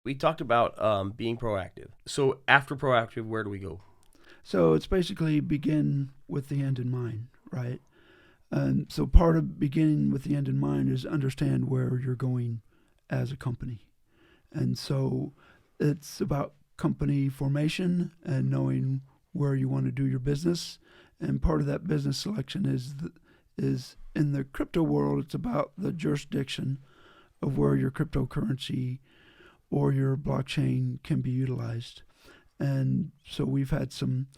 We talked about being proactive. So after proactive, where do we go? So it's basically begin with the end in mind, right? And so part of beginning with the end in mind is understand where you're going as a company. And so it's about company formation and knowing where you want to do your business. And part of that business selection is in the crypto world, it's about the jurisdiction of where your cryptocurrency or your blockchain can be utilized. And so we've had some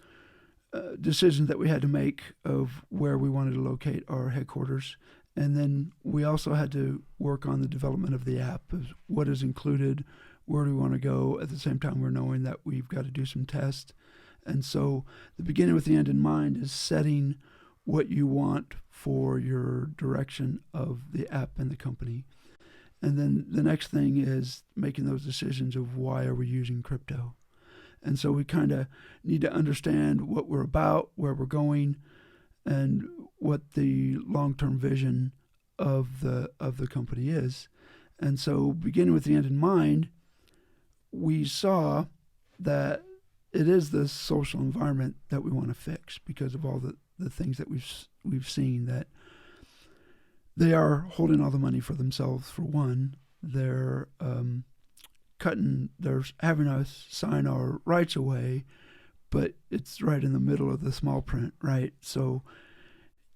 decisions that we had to make of where we wanted to locate our headquarters. And then we also had to work on the development of the app, of what is included, where do we want to go. At the same time, we're knowing that we've got to do some tests. And so the beginning with the end in mind is setting what you want for your direction of the app and the company. And then the next thing is making those decisions of why are we using crypto. And so we kind of need to understand what we're about, where we're going, and what the long-term vision of the company is. And so beginning with the end in mind, we saw that it is the social environment that we want to fix because of all the things that we've seen, that they are holding all the money for themselves. For one, they're they're having us sign our rights away, but it's right in the middle of the small print, right? So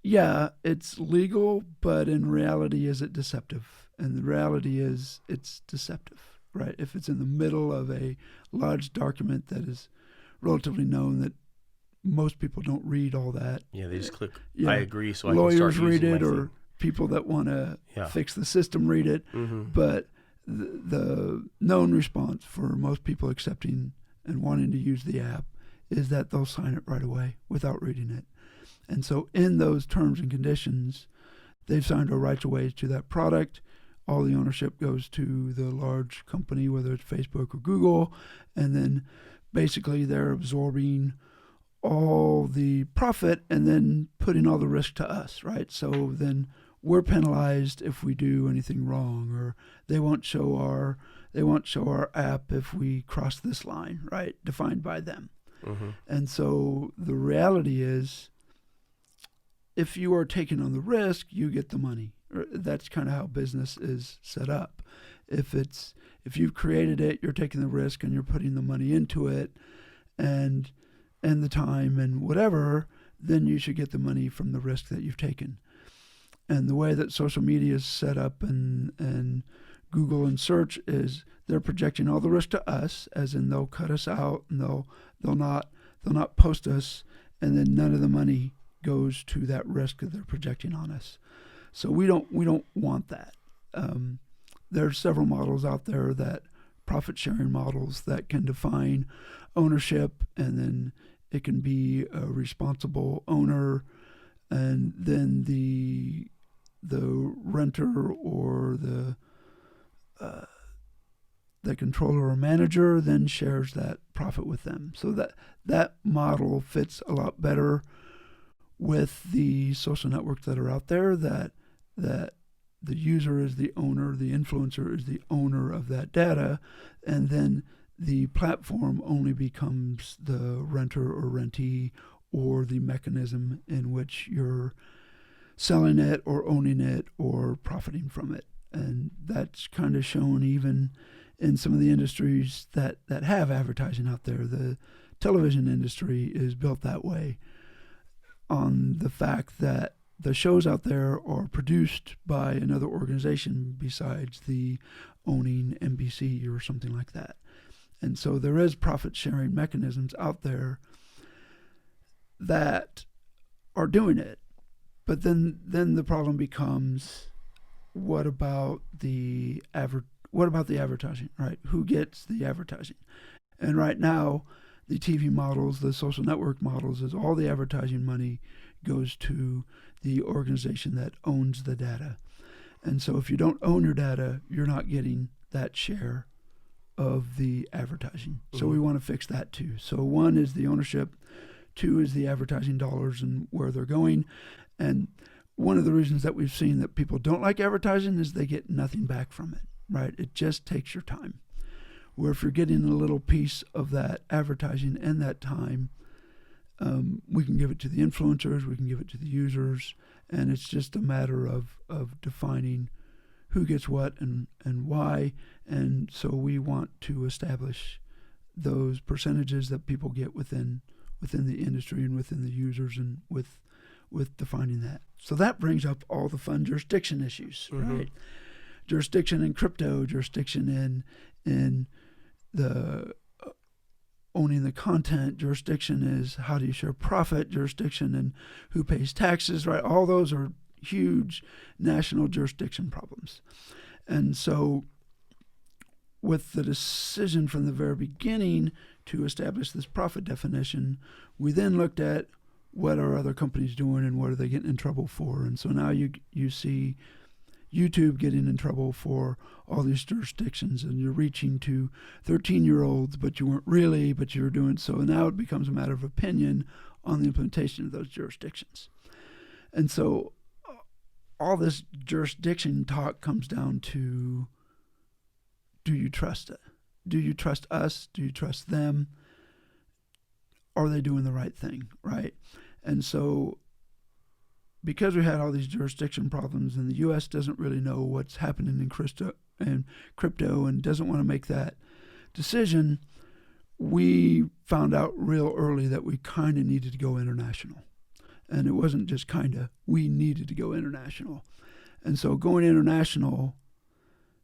yeah, it's legal, but in reality, is it deceptive? And the reality is it's deceptive, right? If it's in the middle of a large document that is relatively known, that most people don't read all that. Yeah, they just click, Yeah. I agree, so I can start Lawyers read using it, my or thing. people that want to Yeah. fix the system read it. Mm-hmm. But the known response for most people accepting and wanting to use the app is that they'll sign it right away without reading it. And so in those terms and conditions, they've signed a rights away to that product. All the ownership goes to the large company, whether it's Facebook or Google, and then basically they're absorbing all the profit and then putting all the risk to us, right? So then we're penalized if we do anything wrong, or they won't show our app if we cross this line, right? Defined by them. Mm-hmm. And so the reality is, if you are taking on the risk, you get the money. That's kind of how business is set up. If you've created it, you're taking the risk and you're putting the money into it, and the time and whatever, then you should get the money from the risk that you've taken. And the way that social media is set up and Google and search is they're projecting all the risk to us, as in they'll cut us out and they'll not post us, and then none of the money goes to that risk that they're projecting on us. So we don't want that. There are several models out there, that profit sharing models, that can define ownership, and then it can be a responsible owner, and then the renter or the controller or manager then shares that profit with them. So that model fits a lot better with the social networks that are out there, that the user is the owner, the influencer is the owner of that data, and then the platform only becomes the renter or rentee, or the mechanism in which you're selling it or owning it or profiting from it. And that's kind of shown even in some of the industries that have advertising out there. The television industry is built that way, on the fact that the shows out there are produced by another organization besides the owning NBC or something like that. And so there is profit sharing mechanisms out there that are doing it. But then the problem becomes, what about the advertising, right? Who gets the advertising? And right now, the TV models, the social network models, is all the advertising money goes to the organization that owns the data. And so if you don't own your data, you're not getting that share of the advertising. So we want to fix that too. So one is the ownership, two is the advertising dollars and where they're going. And one of the reasons that we've seen that people don't like advertising is they get nothing back from it, right? It just takes your time. where if you're getting a little piece of that advertising and that time, we can give it to the influencers, we can give it to the users, and it's just a matter of defining who gets what and why. And so we want to establish those percentages that people get within the industry and within the users, and with defining that. So that brings up all the fun jurisdiction issues, right? Jurisdiction in crypto, jurisdiction in the owning the content, jurisdiction is how do you share profit, jurisdiction and who pays taxes, right? All those are huge national jurisdiction problems. And so with the decision from the very beginning to establish this profit definition, we then looked at what are other companies doing and what are they getting in trouble for. And so now you see YouTube getting in trouble for all these jurisdictions, and you're reaching to 13-year-olds, but you weren't really, but you were doing so. And now it becomes a matter of opinion on the implementation of those jurisdictions. And so all this jurisdiction talk comes down to, do you trust it? Do you trust us? Do you trust them? Are they doing the right thing, right? And so because we had all these jurisdiction problems, and the U.S. doesn't really know what's happening in crypto and doesn't want to make that decision, we found out real early that we kind of needed to go international. And it wasn't just kind of, we needed to go international. And so going international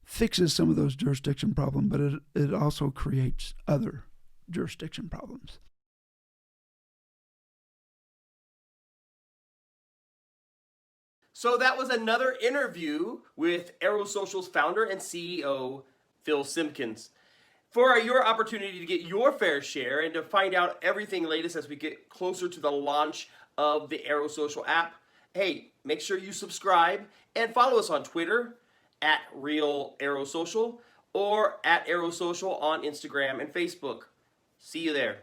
fixes some of those jurisdiction problems, but it also creates other jurisdiction problems. So that was another interview with Arro Social's founder and CEO, Phil Simpkins. For your opportunity to get your fair share and to find out everything latest as we get closer to the launch of the Arro Social app, hey, make sure you subscribe and follow us on Twitter at Real Arro Social or at Arro Social on Instagram and Facebook. See you there.